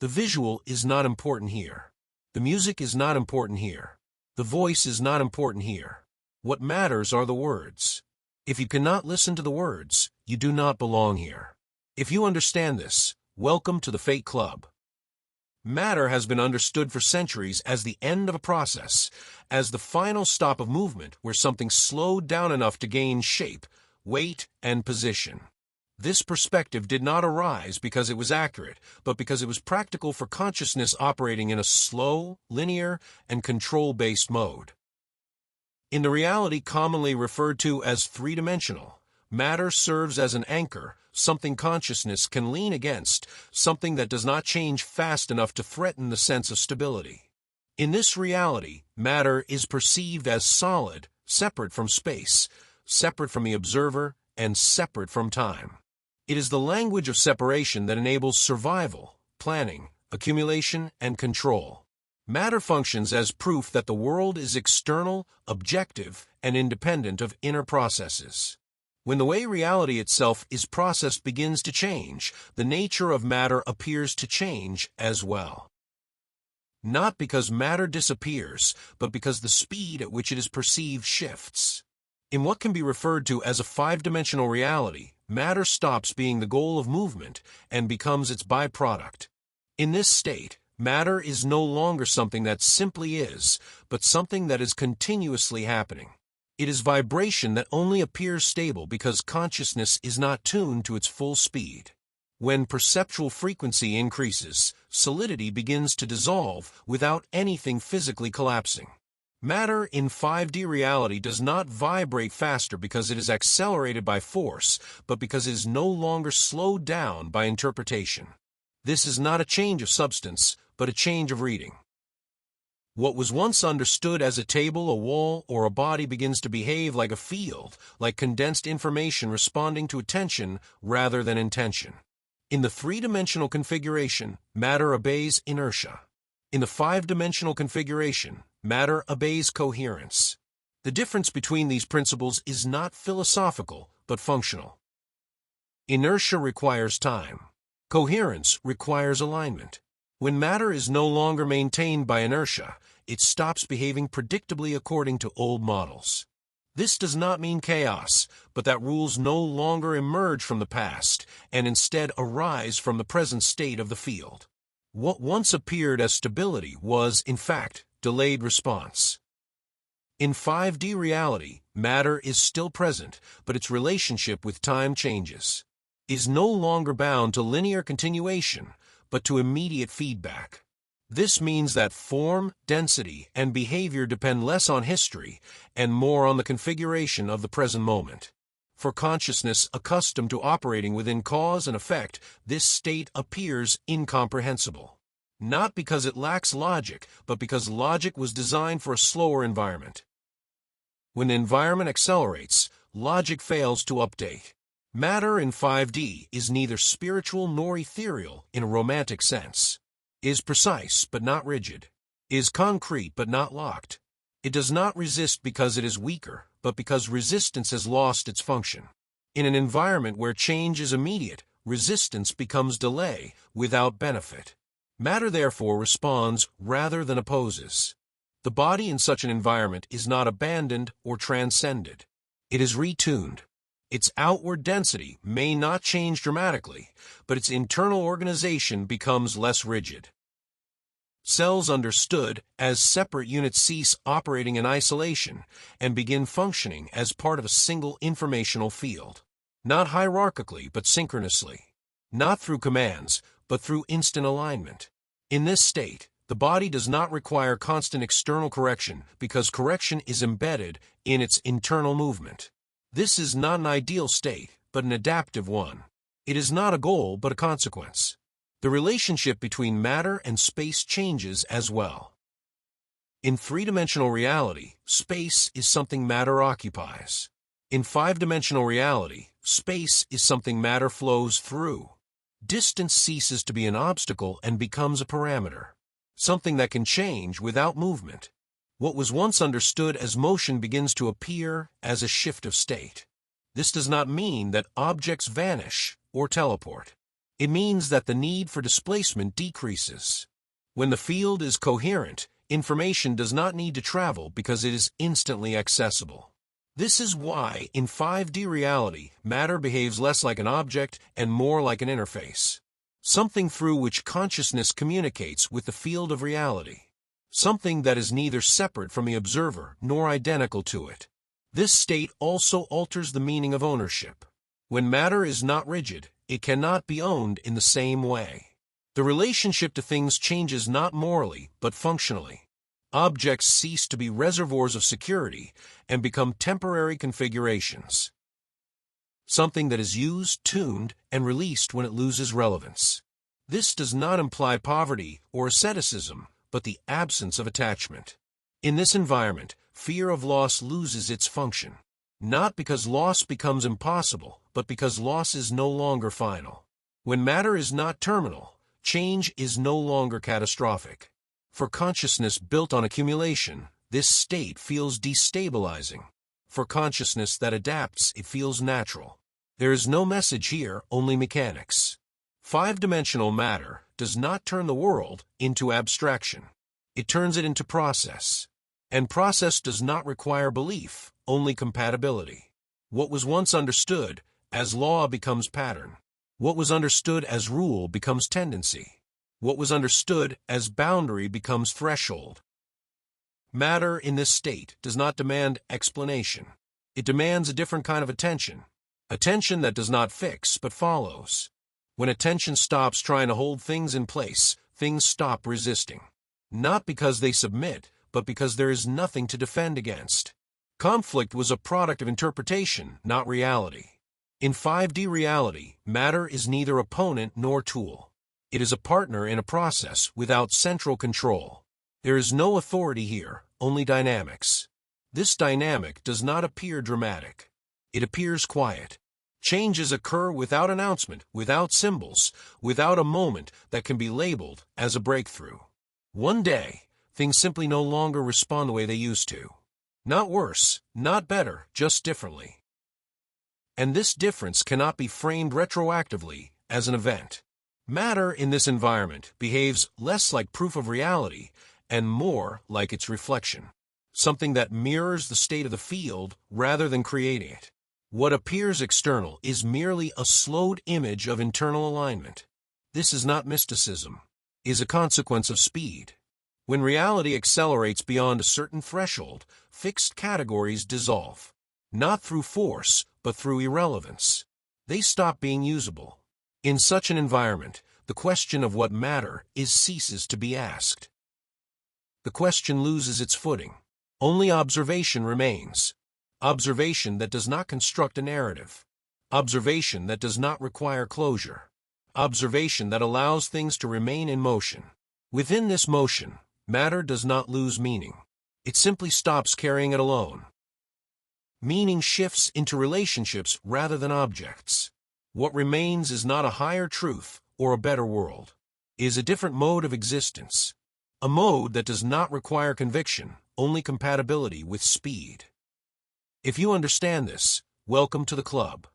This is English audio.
The visual is not important here. The music is not important here. The voice is not important here. What matters are the words. If you cannot listen to the words, you do not belong here. If you understand this, welcome to the Fate Club. Matter has been understood for centuries as the end of a process, as the final stop of movement where something slowed down enough to gain shape, weight, and position. This perspective did not arise because it was accurate, but because it was practical for consciousness operating in a slow, linear, and control-based mode. In the reality commonly referred to as three-dimensional, matter serves as an anchor, something consciousness can lean against, something that does not change fast enough to threaten the sense of stability. In this reality, matter is perceived as solid, separate from space, separate from the observer, and separate from time. It is the language of separation that enables survival, planning, accumulation, and control. Matter functions as proof that the world is external, objective, and independent of inner processes. When the way reality itself is processed begins to change, the nature of matter appears to change as well. Not because matter disappears, but because the speed at which it is perceived shifts. In what can be referred to as a five-dimensional reality, matter stops being the goal of movement and becomes its byproduct. In this state, matter is no longer something that simply is, but something that is continuously happening. It is vibration that only appears stable because consciousness is not tuned to its full speed. When perceptual frequency increases, solidity begins to dissolve without anything physically collapsing. Matter in 5D reality does not vibrate faster because it is accelerated by force, but because it is no longer slowed down by interpretation. This is not a change of substance, but a change of reading. What was once understood as a table, a wall, or a body begins to behave like a field, like condensed information responding to attention rather than intention. In the three-dimensional configuration, matter obeys inertia. In the five-dimensional configuration, matter obeys coherence. The difference between these principles is not philosophical, but functional. Inertia requires time. Coherence requires alignment. When matter is no longer maintained by inertia, it stops behaving predictably according to old models. This does not mean chaos, but that rules no longer emerge from the past and instead arise from the present state of the field. What once appeared as stability was, in fact, delayed response. In 5D reality, matter is still present, but its relationship with time changes. It is no longer bound to linear continuation, but to immediate feedback. This means that form, density, and behavior depend less on history and more on the configuration of the present moment. For consciousness accustomed to operating within cause and effect, this state appears incomprehensible. Not because it lacks logic, but because logic was designed for a slower environment. When the environment accelerates, logic fails to update. Matter in 5D is neither spiritual nor ethereal in a romantic sense. It is precise but not rigid. It is concrete but not locked. It does not resist because it is weaker, but because resistance has lost its function. In an environment where change is immediate, resistance becomes delay without benefit. Matter therefore responds rather than opposes. The body in such an environment is not abandoned or transcended. It is retuned. Its outward density may not change dramatically, but its internal organization becomes less rigid. Cells understood as separate units cease operating in isolation and begin functioning as part of a single informational field. Not hierarchically, but synchronously. Not through commands, but through instant alignment. In this state, the body does not require constant external correction because correction is embedded in its internal movement. This is not an ideal state, but an adaptive one. It is not a goal, but a consequence. The relationship between matter and space changes as well. In three-dimensional reality, space is something matter occupies. In five-dimensional reality, space is something matter flows through. Distance ceases to be an obstacle and becomes a parameter, something that can change without movement. What was once understood as motion begins to appear as a shift of state. This does not mean that objects vanish or teleport. It means that the need for displacement decreases. When the field is coherent, information does not need to travel because it is instantly accessible. This is why, in 5D reality, matter behaves less like an object and more like an interface. Something through which consciousness communicates with the field of reality. Something that is neither separate from the observer nor identical to it. This state also alters the meaning of ownership. When matter is not rigid, it cannot be owned in the same way. The relationship to things changes not morally, but functionally. Objects cease to be reservoirs of security and become temporary configurations. Something that is used, tuned, and released when it loses relevance. This does not imply poverty or asceticism, but the absence of attachment. In this environment, fear of loss loses its function. Not because loss becomes impossible, but because loss is no longer final. When matter is not terminal, change is no longer catastrophic. For consciousness built on accumulation, this state feels destabilizing. For consciousness that adapts, it feels natural. There is no message here, only mechanics. Five-dimensional matter does not turn the world into abstraction. It turns it into process. And process does not require belief, only compatibility. What was once understood as law becomes pattern. What was understood as rule becomes tendency. What was understood as boundary becomes threshold. Matter in this state does not demand explanation. It demands a different kind of attention. Attention that does not fix but follows. When attention stops trying to hold things in place, things stop resisting. Not because they submit, but because there is nothing to defend against. Conflict was a product of interpretation, not reality. In 5D reality, matter is neither opponent nor tool. It is a partner in a process without central control. There is no authority here, only dynamics. This dynamic does not appear dramatic. It appears quiet. Changes occur without announcement, without symbols, without a moment that can be labeled as a breakthrough. One day, things simply no longer respond the way they used to. Not worse, not better, just differently. And this difference cannot be framed retroactively as an event. Matter in this environment behaves less like proof of reality and more like its reflection. Something that mirrors the state of the field rather than creating it. What appears external is merely a slowed image of internal alignment. This is not mysticism. It is a consequence of speed. When reality accelerates beyond a certain threshold, fixed categories dissolve. Not through force, but through irrelevance. They stop being usable. In such an environment, the question of what matter is ceases to be asked. The question loses its footing. Only observation remains. Observation that does not construct a narrative. Observation that does not require closure. Observation that allows things to remain in motion. Within this motion, matter does not lose meaning. It simply stops carrying it alone. Meaning shifts into relationships rather than objects. What remains is not a higher truth or a better world. It is a different mode of existence. A mode that does not require conviction, only compatibility with speed. If you understand this, welcome to the club.